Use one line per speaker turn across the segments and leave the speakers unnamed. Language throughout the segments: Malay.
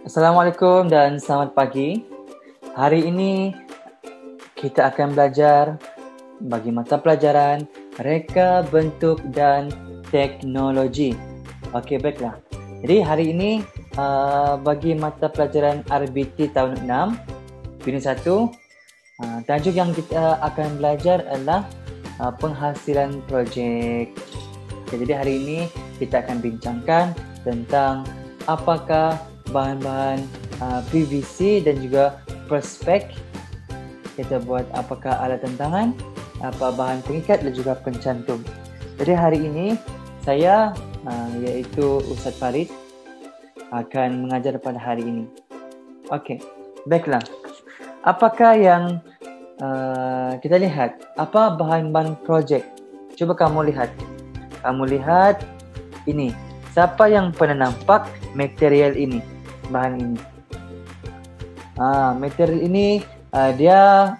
Assalamualaikum dan selamat pagi. Hari ini kita akan belajar bagi mata pelajaran Reka Bentuk dan Teknologi. Okey, baiklah. Jadi hari ini bagi mata pelajaran RBT tahun 6, unit 1, tajuk yang kita akan belajar adalah penghasilan projek. Okay, jadi hari ini kita akan bincangkan tentang apakah bahan-bahan PVC dan juga perspek. Kita buat apakah alat tentangan, apa bahan pengikat dan juga pencantum. Jadi hari ini saya iaitu Ustaz Farid akan mengajar pada hari ini. Okey, baiklah. Apakah yang kita lihat? Apa bahan-bahan projek? Cuba kamu lihat. Kamu lihat ini. Siapa yang pernah nampak material ini? Bahan ini. Material ini dia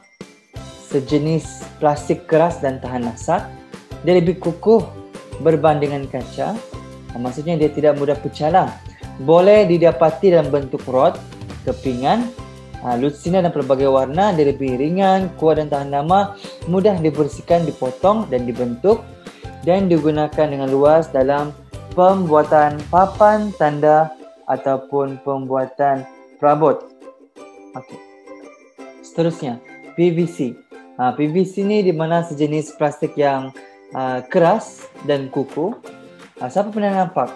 sejenis plastik keras dan tahan lasak. Dia lebih kukuh berbandingan kaca. Maksudnya dia tidak mudah pecah lah. Boleh didapati dalam bentuk rod, kepingan, lutsina dan pelbagai warna. Dia lebih ringan, kuat dan tahan lama. Mudah dibersihkan, dipotong dan dibentuk. Dan digunakan dengan luas dalam pembuatan papan tanda ataupun pembuatan perabot. Okey. Seterusnya, PVC. PVC ni di mana sejenis plastik yang keras dan kukuh. Siapa pernah nampak?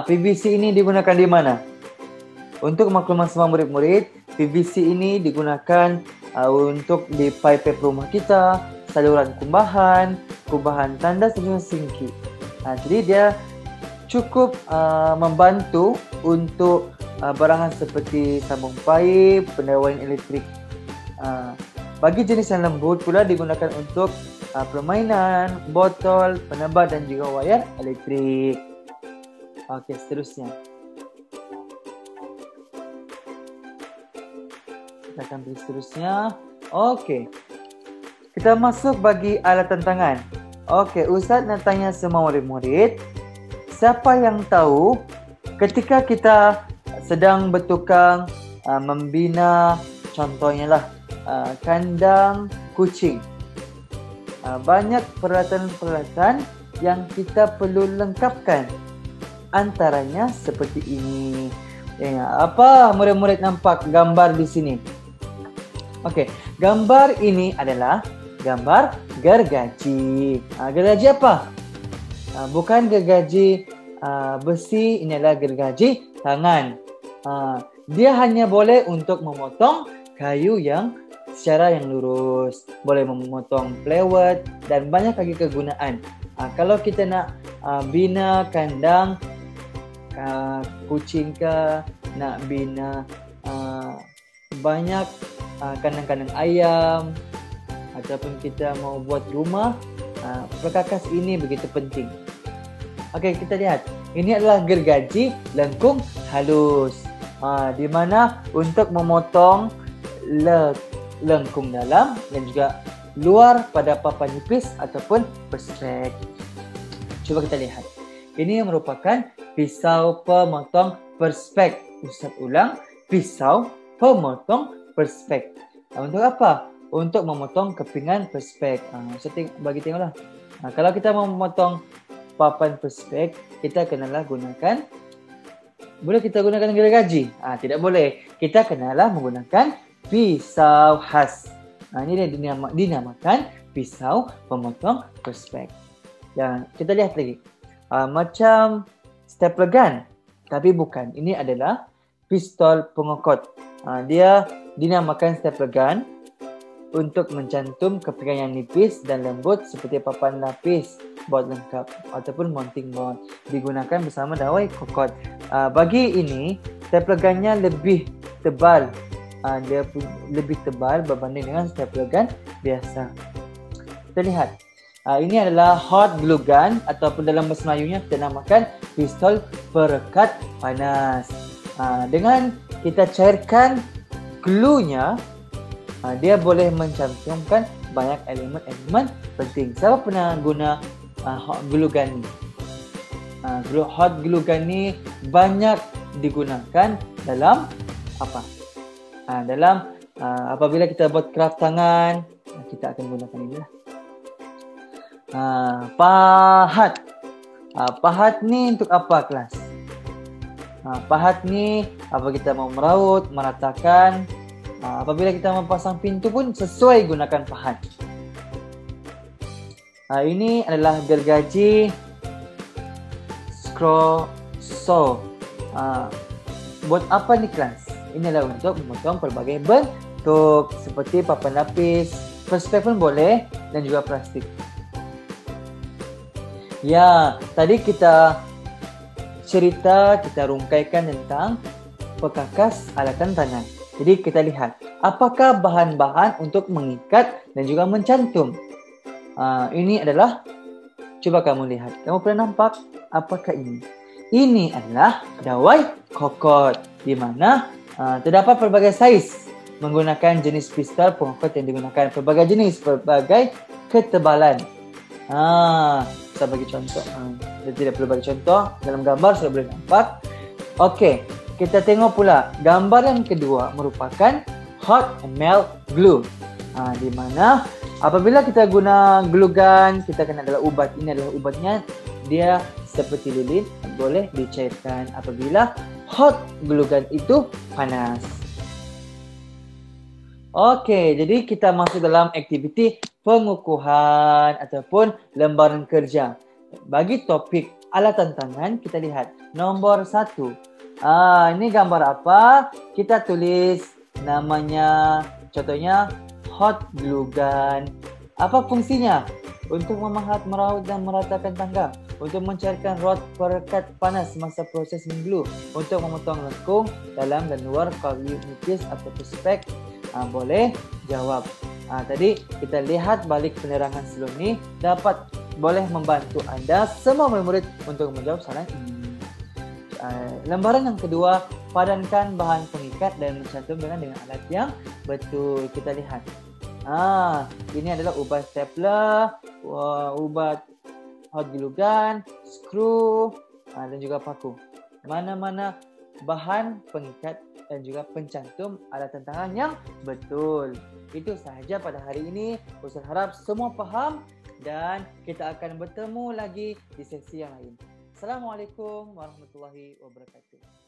PVC ini digunakan di mana? Untuk makluman semua murid-murid, PVC ini digunakan untuk di pipe rumah kita, saluran kumbahan, kubahan tanda dan sinki. Jadi dia cukup membantu untuk barangan seperti sambung paip, pendawaian elektrik. Bagi jenis yang lembut pula digunakan untuk permainan, botol, penebat dan juga wayar elektrik. Okey, seterusnya. Kita akan pilih seterusnya. Okey. Kita masuk bagi alat tentangan. Okey, Ustaz nak tanya semua murid-murid, siapa yang tahu ketika kita sedang bertukang membina, contohnya lah kandang kucing, banyak peralatan-peralatan yang kita perlu lengkapkan. Antaranya seperti ini. Apa murid-murid nampak gambar di sini? Okey, gambar ini adalah gambar gergaji. Gergaji apa? Bukan gergaji besi, ini adalah gergaji tangan. Dia hanya boleh untuk memotong kayu yang secara yang lurus. Boleh memotong plewet dan banyak lagi kegunaan. Kalau kita nak bina kandang kucing ke, nak bina banyak kandang-kandang ayam, ataupun kita mau buat rumah, perkakas ini begitu penting. Okey, kita lihat. Ini adalah gergaji lengkung halus. Di mana untuk memotong lengkung dalam dan juga luar pada papan nipis ataupun perspek. Cuba kita lihat. Ini merupakan pisau pemotong perspek. Ustaz ulang, pisau pemotong perspek. Untuk apa? Untuk memotong kepingan perspek. Saya bagi tengoklah. Kalau kita mau memotong papan perspek, kita kenalah gunakan. Boleh kita gunakan gergaji? Tidak boleh. Kita kenalah menggunakan pisau khas. Ini dia dinamakan pisau pemotong perspek. Dan kita lihat lagi. Macam stapler gun. Tapi bukan. Ini adalah pistol pengokot. Dia dinamakan stapler gun untuk mencantum kepingan yang nipis dan lembut seperti papan lapis, board lengkap ataupun mounting board. Digunakan bersama dawai kokot. Bagi ini, stapler gunnya lebih tebal. Dia lebih tebal berbanding dengan stapler gun biasa. Kita lihat. Ini adalah hot glue gun ataupun dalam bahasa Melayunya kita namakan pistol perekat panas. Dengan kita cairkan glue-nya, dia boleh mencantumkan banyak elemen-elemen penting. Siapa pernah guna hot glue gun ni? Hot glue gun ni banyak digunakan dalam apa? Dalam apabila kita buat kraft tangan, kita akan gunakan ini lah. Pahat. Pahat ni untuk apa kelas? Pahat ni apa kita mau meraut, meratakan. Apabila kita mempasang pintu pun sesuai gunakan pahat. Ini adalah gergaji screw saw. Buat apa ni kelas? Ini adalah untuk memotong pelbagai bentuk seperti papan lapis, perspex pun boleh dan juga plastik. Ya, tadi kita cerita, kita rungkaikan tentang perkakas alatan tangan. Jadi kita lihat, apakah bahan-bahan untuk mengikat dan juga mencantum? Ini adalah, coba kamu lihat. Kamu pernah nampak apakah ini? Ini adalah dawai kokot, di mana terdapat pelbagai saiz menggunakan jenis pistol pengangkut yang digunakan pelbagai jenis, pelbagai ketebalan. Saya bagi contoh. Tidak perlu bagi contoh. Dalam gambar saya boleh nampak. Okey, kita tengok pula gambar yang kedua merupakan hot melt glue. Di mana apabila kita guna glue gun, kita kena adalah ubat. Ini adalah ubatnya. Dia seperti lilin, boleh dicairkan apabila hot glue gun itu panas. Okey, jadi kita masuk dalam aktiviti pengukuhan ataupun lembaran kerja. Bagi topik alatan tangan, kita lihat nombor 1. Ini gambar apa? Kita tulis namanya, contohnya hot glue gun. Apa fungsinya? Untuk memahat, meraut dan meratakan tangga. Untuk mencairkan rod perekat panas semasa proses mengglue. Untuk memotong lengkung dalam dan luar kayu nipis atau perspex. Boleh jawab. Tadi kita lihat balik penerangan sebelum ni dapat boleh membantu anda semua murid-murid untuk menjawab soalan ini. Lembaran yang kedua, padankan bahan pengikat dan mencantum dengan alat yang betul. Kita lihat. Ini adalah ubat stapler, ubat hot glue gun, skru dan juga paku. Mana-mana bahan pengikat dan juga pencantum alatan tangan yang betul. Itu sahaja pada hari ini. Ustaz harap semua faham dan kita akan bertemu lagi di sesi yang lain. Assalamualaikum warahmatullahi wabarakatuh.